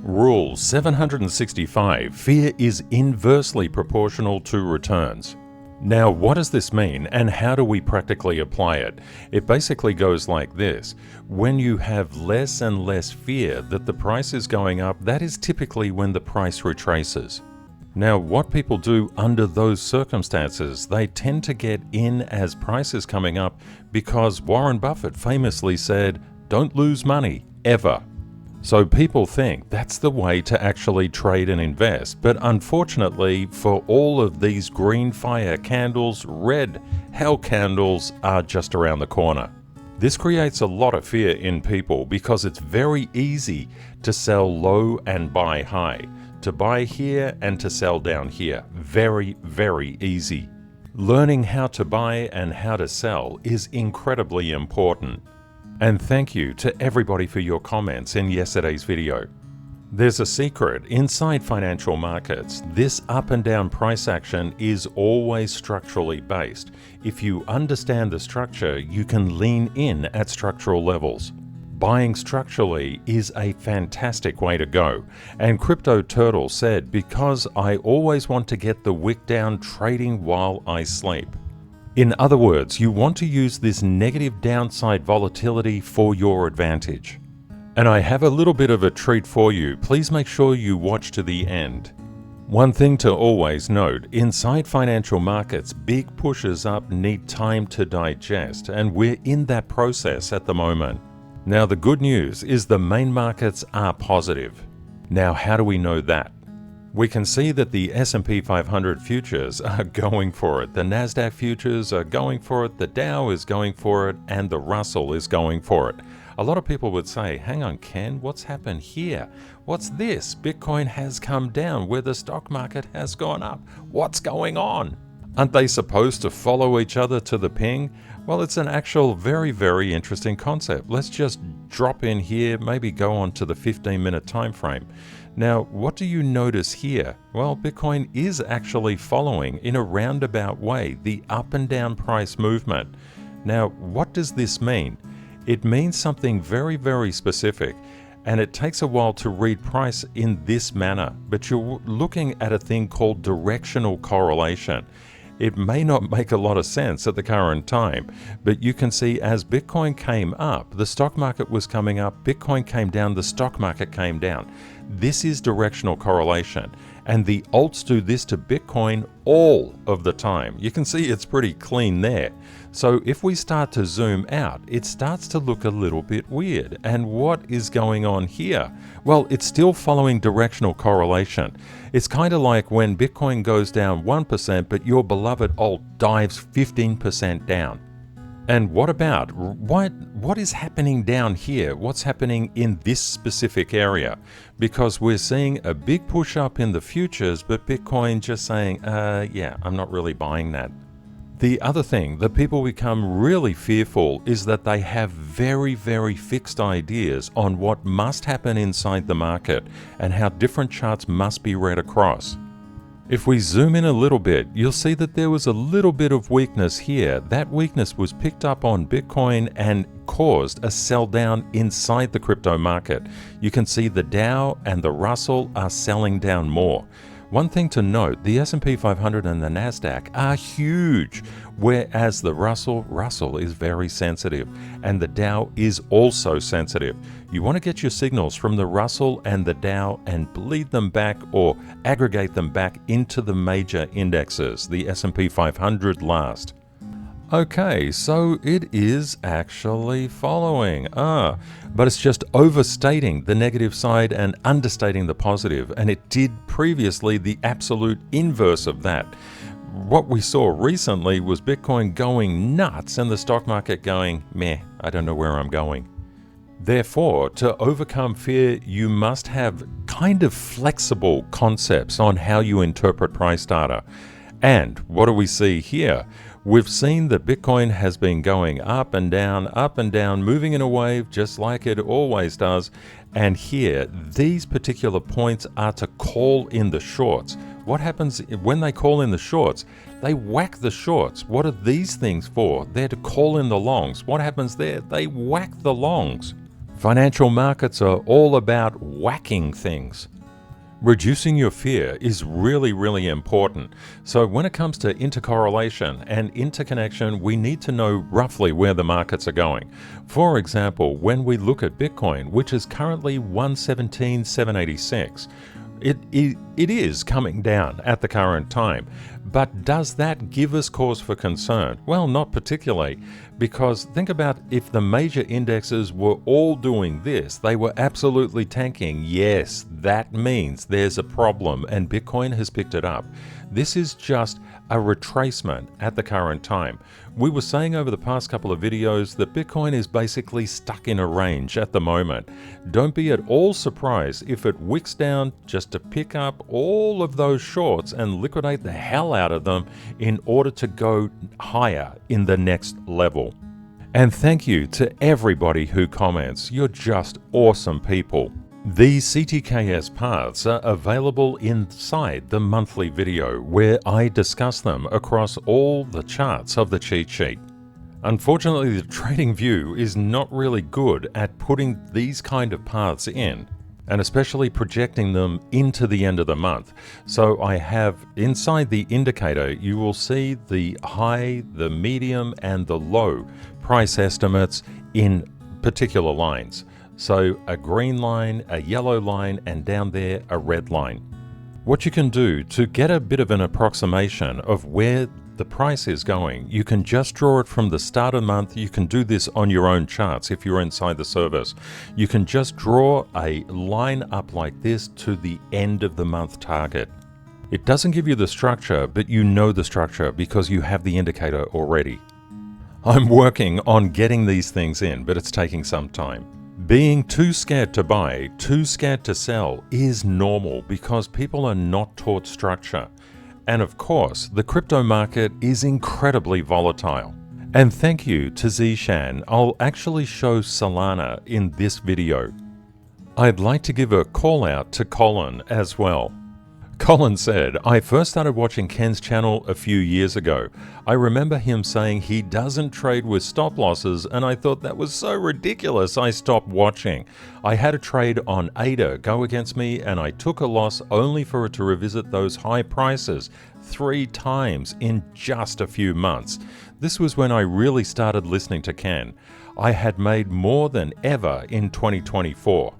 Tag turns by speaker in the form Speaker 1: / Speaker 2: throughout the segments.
Speaker 1: Rule 765, fear is inversely proportional to returns. Now, what does this mean and how do we practically apply it? It basically goes like this. When you have less and less fear that the price is going up, that is typically when the price retraces. Now, what people do under those circumstances, they tend to get in as price is coming up because Warren Buffett famously said, "Don't lose money, ever." So people think that's the way to actually trade and invest, but unfortunately for all of these green fire candles, red hell candles are just around the corner. This creates a lot of fear in people because it's very easy to sell low and buy high, to buy here and to sell down here. Very, very easy. Learning how to buy and how to sell is incredibly important. And thank you to everybody for your comments in yesterday's video. There's a secret inside financial markets. This up and down price action is always structurally based. If you understand the structure, you can lean in at structural levels. Buying structurally is a fantastic way to go. And Crypto Turtle said, "Because I always want to get the wick down trading while I sleep." In other words, you want to use this negative downside volatility for your advantage. And I have a little bit of a treat for you. Please make sure you watch to the end. One thing to always note, inside financial markets, big pushes up need time to digest, and we're in that process at the moment. Now, the good news is the main markets are positive. Now, how do we know that? We can see that the S&P 500 futures are going for it, the NASDAQ futures are going for it, the Dow is going for it, and the Russell is going for it. A lot of people would say, hang on Ken, what's happened here? What's this? Bitcoin has come down where the stock market has gone up. What's going on? Aren't they supposed to follow each other to the ping? Well, it's an actual very, very interesting concept. Let's just drop in here, maybe go on to the 15-minute time frame. Now, what do you notice here? Well, Bitcoin is actually following in a roundabout way the up and down price movement. Now, what does this mean? It means something very, very specific, and it takes a while to read price in this manner, but you're looking at a thing called directional correlation. It may not make a lot of sense at the current time, but you can see as Bitcoin came up, the stock market was coming up, Bitcoin came down, the stock market came down. This is directional correlation, and the alts do this to Bitcoin all of the time. You can see it's pretty clean there. So if we start to zoom out, it starts to look a little bit weird. And what is going on here? Well, it's still following directional correlation. It's kind of like when Bitcoin goes down 1%, but your beloved alt dives 15% down. And what about, what is happening down here? What's happening in this specific area? Because we're seeing a big push up in the futures, but Bitcoin just saying, yeah, I'm not really buying that. The other thing that people become really fearful is that they have very, very fixed ideas on what must happen inside the market and how different charts must be read across. If we zoom in a little bit, you'll see that there was a little bit of weakness here. That weakness was picked up on Bitcoin and caused a sell down inside the crypto market. You can see the Dow and the Russell are selling down more. One thing to note, the S&P 500 and the NASDAQ are huge, whereas the Russell is very sensitive, and the Dow is also sensitive. You want to get your signals from the Russell and the Dow and bleed them back or aggregate them back into the major indexes, the S&P 500 last. Okay, so it is actually following, but it's just overstating the negative side and understating the positive, and it did previously the absolute inverse of that. What we saw recently was Bitcoin going nuts and the stock market going, meh, I don't know where I'm going. Therefore, to overcome fear, you must have kind of flexible concepts on how you interpret price data. And what do we see here? We've seen that Bitcoin has been going up and down, moving in a wave just like it always does. And here, these particular points are to call in the shorts. What happens when they call in the shorts? They whack the shorts. What are these things for? They're to call in the longs. What happens there? They whack the longs. Financial markets are all about whacking things. Reducing your fear is really, really important. So when it comes to intercorrelation and interconnection, we need to know roughly where the markets are going. For example, when we look at Bitcoin, which is currently 117,786, it is coming down at the current time. But does that give us cause for concern? Well, not particularly, because think about if the major indexes were all doing this, they were absolutely tanking. Yes, that means there's a problem and Bitcoin has picked it up. This is just a retracement at the current time. We were saying over the past couple of videos that Bitcoin is basically stuck in a range at the moment. Don't be at all surprised if it wicks down just to pick up all of those shorts and liquidate the hell out of them in order to go higher in the next level. And thank you to everybody who comments. You're just awesome people. These CTKS paths are available inside the monthly video where I discuss them across all the charts of the cheat sheet. Unfortunately, the TradingView is not really good at putting these kind of paths in, and especially projecting them into the end of the month. So I have inside the indicator, you will see the high, the medium, and the low price estimates in particular lines. So a green line, a yellow line, and down there a red line. What you can do to get a bit of an approximation of where the price is going, you can just draw it from the start of the month. You can do this on your own charts if you're inside the service. You can just draw a line up like this to the end of the month target. It doesn't give you the structure, but you know the structure because you have the indicator already. I'm working on getting these things in, but it's taking some time. Being too scared to buy, too scared to sell is normal because people are not taught structure. And of course, the crypto market is incredibly volatile. And thank you to Zishan. I'll actually show Solana in this video. I'd like to give a call out to Colin as well. Colin said, I first started watching Ken's channel a few years ago. I remember him saying he doesn't trade with stop losses, and I thought that was so ridiculous I stopped watching. I had a trade on ADA go against me, and I took a loss only for it to revisit those high prices 3 times in just a few months. This was when I really started listening to Ken. I had made more than ever in 2024.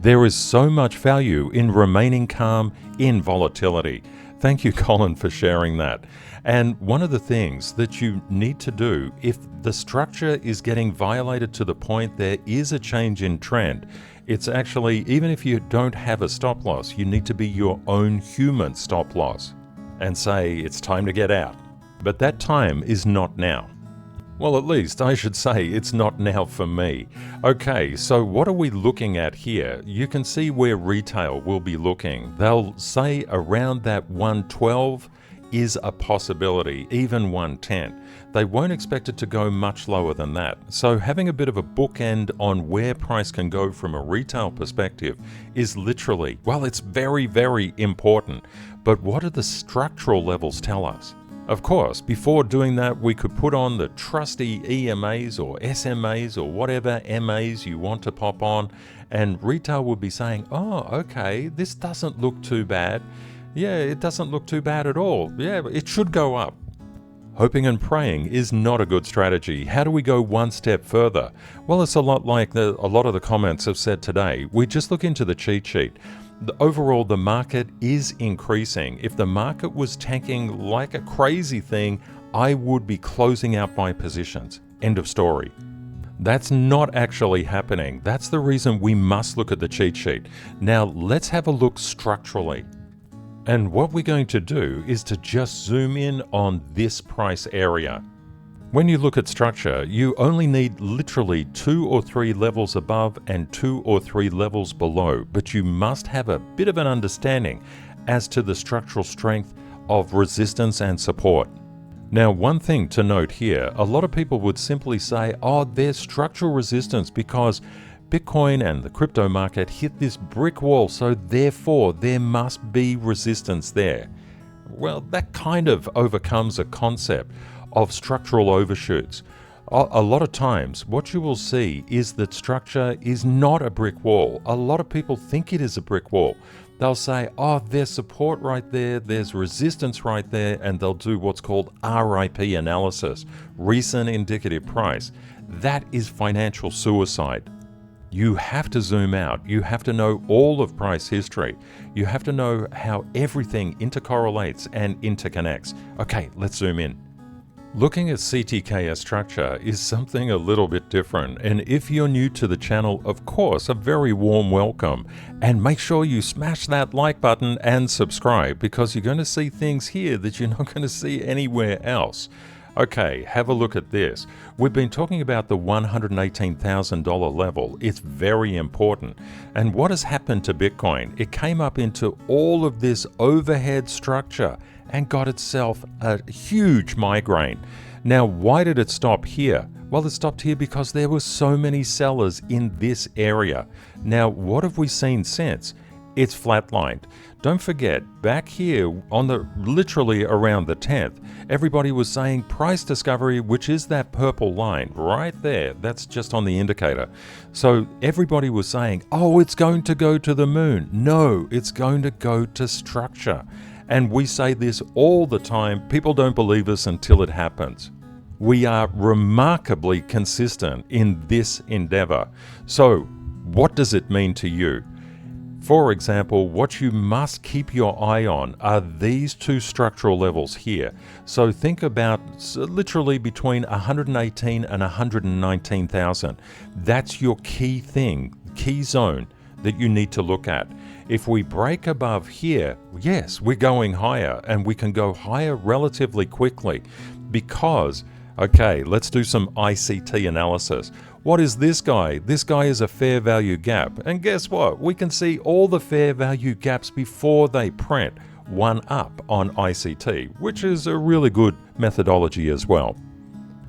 Speaker 1: There is so much value in remaining calm in volatility. Thank you, Colin, for sharing that. And one of the things that you need to do if the structure is getting violated to the point there is a change in trend, it's actually, even if you don't have a stop loss, you need to be your own human stop loss and say it's time to get out. But that time is not now. Well, at least I should say it's not now for me. Okay, so what are we looking at here? You can see where retail will be looking. They'll say around that 112 is a possibility, even 110. They won't expect it to go much lower than that. So having a bit of a bookend on where price can go from a retail perspective is literally, well, it's very, very important. But what do the structural levels tell us? Of course, before doing that, we could put on the trusty EMAs or SMAs or whatever MAs you want to pop on, and retail would be saying, oh, okay, this doesn't look too bad. Yeah, it doesn't look too bad at all. Yeah, it should go up. Hoping and praying is not a good strategy. How do we go one step further? Well, it's a lot like a lot of the comments have said today. We just look into the cheat sheet. Overall, the market is increasing. If the market was tanking like a crazy thing, I would be closing out my positions. End of story. That's not actually happening. That's the reason we must look at the cheat sheet. Now, let's have a look structurally. And what we're going to do is to just zoom in on this price area. When you look at structure, you only need literally 2 or 3 levels above and 2 or 3 levels below, but you must have a bit of an understanding as to the structural strength of resistance and support. Now, one thing to note here, a lot of people would simply say, oh, there's structural resistance because Bitcoin and the crypto market hit this brick wall, so therefore there must be resistance there. Well, that kind of overcomes a concept of structural overshoots. A lot of times, what you will see is that structure is not a brick wall. A lot of people think it is a brick wall. They'll say, oh, there's support right there, there's resistance right there, and they'll do what's called RIP analysis, recent indicative price. That is financial suicide. You have to zoom out. You have to know all of price history. You have to know how everything intercorrelates and interconnects. Okay, let's zoom in. Looking at CTKS structure is something a little bit different, and if you're new to the channel, of course, a very warm welcome. And make sure you smash that like button and subscribe, because you're going to see things here that you're not going to see anywhere else. Okay, have a look at this. We've been talking about the $118,000 level. It's very important. And what has happened to Bitcoin? It came up into all of this overhead structure and got itself a huge migraine. Now, why did it stop here? Well, it stopped here because there were so many sellers in this area. Now, what have we seen since? It's flatlined. Don't forget, back here on literally around the 10th, everybody was saying price discovery, which is that purple line right there. That's just on the indicator. So everybody was saying, oh, it's going to go to the moon. No, it's going to go to structure. And we say this all the time. People don't believe us until it happens. We are remarkably consistent in this endeavor. So what does it mean to you? For example, what you must keep your eye on are these two structural levels here. So think about literally between 118 and 119,000. That's your key thing, key zone that you need to look at. If we break above here, yes, we're going higher, and we can go higher relatively quickly because, okay, let's do some ICT analysis. What is this guy? This guy is a fair value gap. And guess what? We can see all the fair value gaps before they print one up on ICT, which is a really good methodology as well.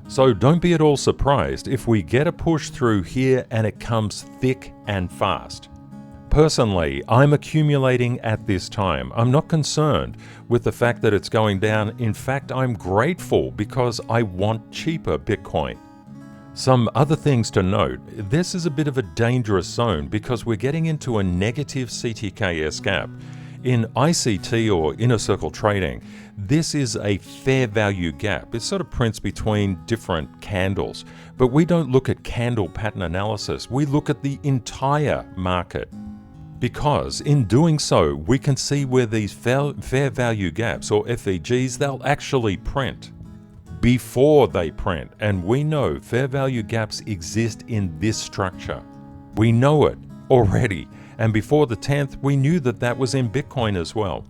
Speaker 1: So don't be at all surprised if we get a push through here and it comes thick and fast. Personally, I'm accumulating at this time. I'm not concerned with the fact that it's going down. In fact, I'm grateful because I want cheaper Bitcoin. Some other things to note, this is a bit of a dangerous zone because we're getting into a negative CTKS gap. In ICT or inner circle trading, this is a fair value gap. It sort of prints between different candles, but we don't look at candle pattern analysis. We look at the entire market. Because in doing so, we can see where these fair value gaps, or FVGs, they'll actually print before they print. And we know fair value gaps exist in this structure. We know it already. And before the 10th, we knew that that was in Bitcoin as well.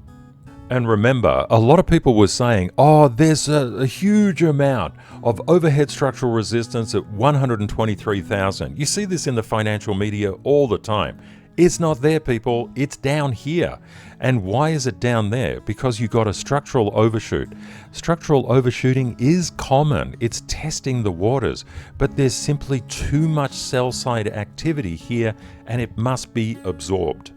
Speaker 1: And remember, a lot of people were saying, oh, there's a huge amount of overhead structural resistance at 123,000. You see this in the financial media all the time. It's not there, people. It's down here. And why is it down there? Because you got a structural overshoot. Structural overshooting is common. It's testing the waters. But there's simply too much sell-side activity here, and it must be absorbed.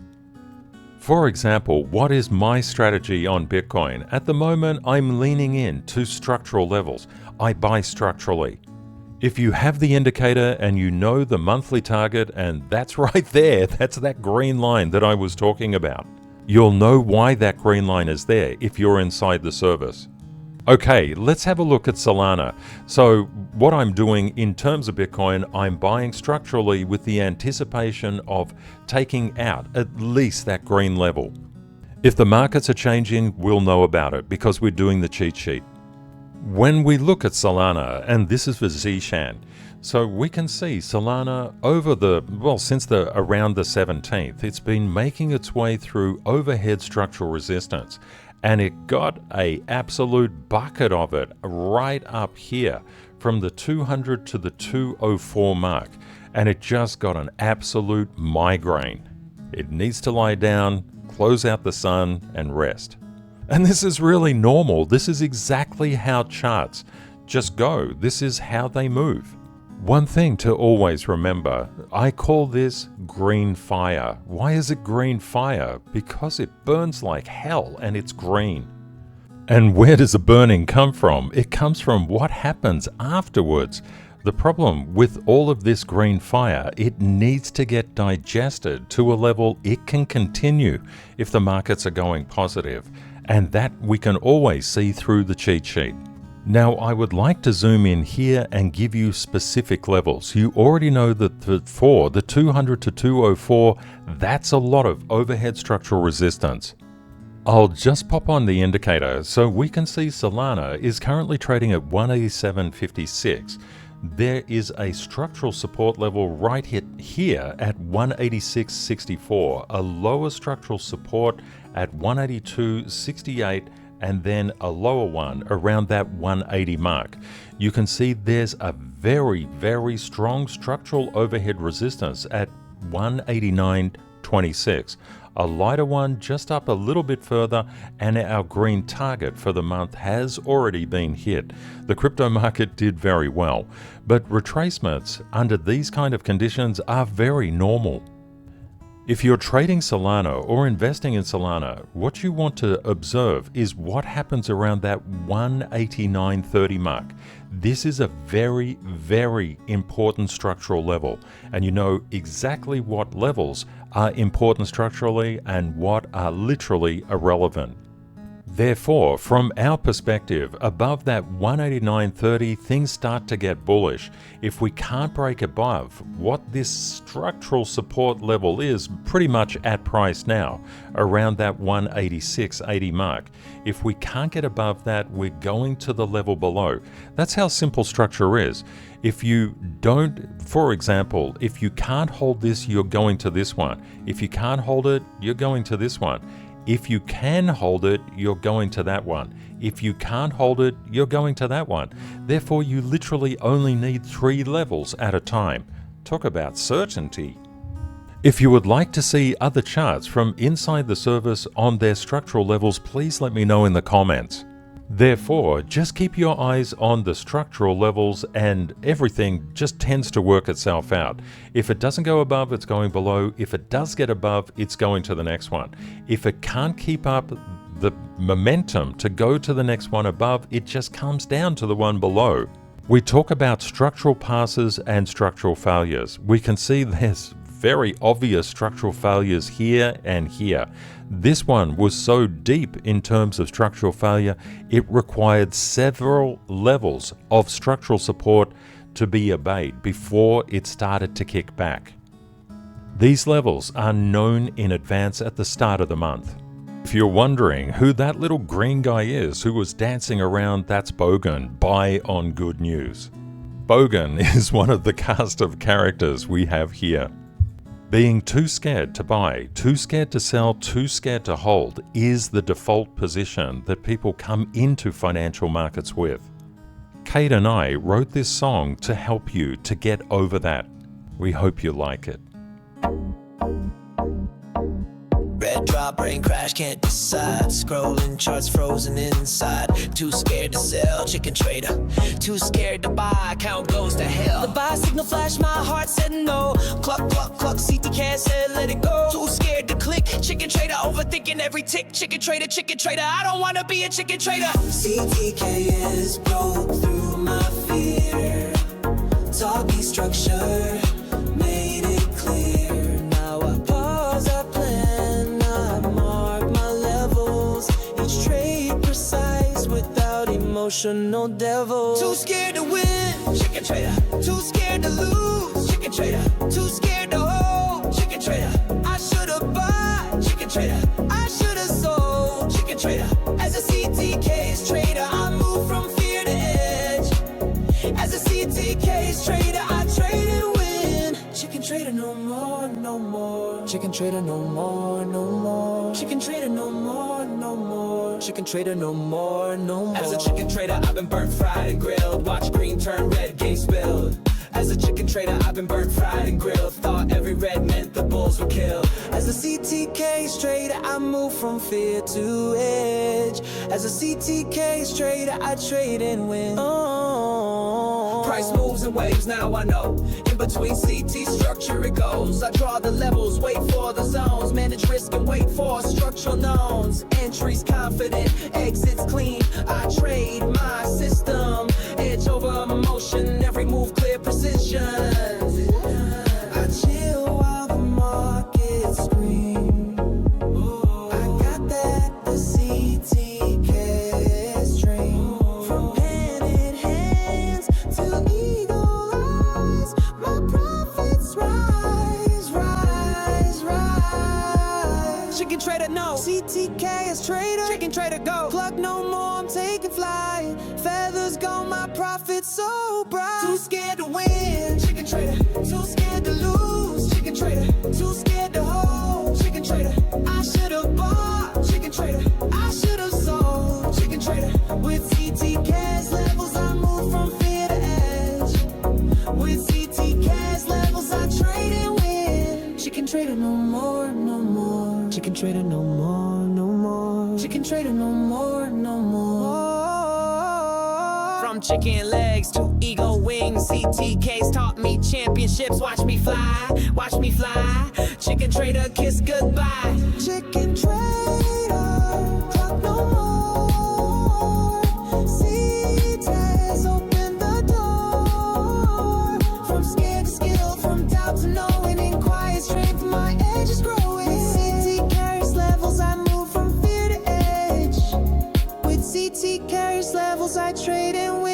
Speaker 1: For example, what is my strategy on Bitcoin? At the moment, I'm leaning in to structural levels. I buy structurally. If you have the indicator and you know the monthly target, and that's right there, that's that green line that I was talking about. You'll know why that green line is there if you're inside the service. Okay, let's have a look at Solana. So what I'm doing in terms of Bitcoin, I'm buying structurally with the anticipation of taking out at least that green level. If the markets are changing, we'll know about it because we're doing the cheat sheet. When we look at Solana, and this is for Zshan, so we can see Solana since around the 17th, it's been making its way through overhead structural resistance, and it got an absolute bucket of it right up here from the 200 to the 204 mark, and it just got an absolute migraine. It needs to lie down, close out the sun, and rest. And this is really normal. This is exactly how charts just go. This is how they move. One thing to always remember, I call this green fire. Why is it green fire? Because it burns like hell and it's green. And where does the burning come from? It comes from what happens afterwards. The problem with all of this green fire, it needs to get digested to a level it can continue if the markets are going positive, and that we can always see through the cheat sheet. Now, I would like to zoom in here and give you specific levels. You already know that for the 200 to 204, that's a lot of overhead structural resistance. I'll just pop on the indicator so we can see Solana is currently trading at 187.56. There is a structural support level right here at 186.64, a lower structural support at 182.68, and then a lower one around that 180 mark. You can see there's a very, very strong structural overhead resistance at 189.26. A lighter one just up a little bit further, and our green target for the month has already been hit. The crypto market did very well, but retracements under these kind of conditions are very normal. If you're trading Solana or investing in Solana, what you want to observe is what happens around that 189.30 mark. This is a very, very important structural level, and you know exactly what levels are important structurally and what are literally irrelevant. Therefore, from our perspective, above that 189.30, things start to get bullish. If we can't break above what this structural support level is pretty much at price now, around that 186.80 mark, if we can't get above that, we're going to the level below. That's how simple structure is. If you don't, for example, if you can't hold this, you're going to this one. If you can't hold it, you're going to this one. If you can hold it, you're going to that one. If you can't hold it, you're going to that one. Therefore, you literally only need 3 levels at a time. Talk about certainty. If you would like to see other charts from inside the service on their structural levels, please let me know in the comments. Therefore, just keep your eyes on the structural levels and everything just tends to work itself out. If it doesn't go above, it's going below. If it does get above, it's going to the next one. If it can't keep up the momentum to go to the next one above, it just comes down to the one below. We talk about structural passes and structural failures. We can see there's very obvious structural failures here and here. This one was so deep in terms of structural failure, it required several levels of structural support to be obeyed before it started to kick back. These levels are known in advance at the start of the month. If you're wondering who that little green guy is who was dancing around, that's Bogan, buy on good news. Bogan is one of the cast of characters we have here. Being too scared to buy, too scared to sell, too scared to hold is the default position that people come into financial markets with. Kate and I wrote this song to help you to get over that. We hope you like it.
Speaker 2: Red drop, brain crash, can't decide. Scrolling charts frozen inside. Too scared to sell, chicken trader. Too scared to buy, account goes to hell. The buy signal flash, my heart said no. Cluck, cluck, cluck, CTKS said let it go. Too scared to click, chicken trader. Overthinking every tick, chicken trader, chicken trader. I don't wanna be a chicken trader. CTKS broke through my fear. Taught me structure, made it clear. Now I pause, I plan, I mark my levels. Each trade precise without emotional devils. Too scared to win, chicken trader. Too scared to lose, chicken trader. Too scared to hold, chicken trader. I should've bought, chicken trader. I should've sold, chicken trader. As a CTKS trader, I move from fear to edge. As a CTKS trader, I trade and win. Chicken trader no more, no more. Chicken trader no more, no more. Chicken trader no more, no more. Chicken trader no more, no more. As a chicken trader, I've been burnt, fried and grilled. Watch green turn red, game spilled. As a chicken trader, I've been burnt, fried and grilled. Thought every red meant the bulls would kill. As a CTKS trader, I move from fear to edge. As a CTKS trader, I trade and win. Price moves and waves, now I know. In between CT structure it goes. I draw the levels, wait for the zones. Manage risk and wait for structural knowns. Entries confident, exits clean. I trade my system. Edge over emotion, every move clear precision. I chill while the markets scream. I got that, the CTKS dream. From pen in hands to eagle eyes, my profits rise, rise, rise. Chicken trader, no. CTKS trader, chicken trader, go. Plug no more, I'm taking flight. Feathers go, my profits so bright. Too scared to win, chicken trader. Too scared to lose, chicken trader. Too scared to hold, chicken trader. I should've bought, chicken trader. I should've sold, chicken trader. With CTKS levels, I move from fear to edge. With CTKS levels, I trade and win. Chicken trader, no more, no more. Chicken trader, no more, no more. Chicken trader, no more, no more. From chicken legs to eagle wings, CTK's taught me championships. Watch me fly, watch me fly. Chicken trader, kiss goodbye. Chicken trader, drop no more. CTK's open the door. From scared to skilled, from doubt to knowing, in quiet strength, my edge is growing. CTK's levels, I move from fear to edge. With CTK's levels, I trade and win.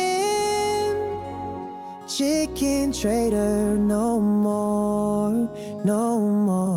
Speaker 2: Chicken trader, no more, no more.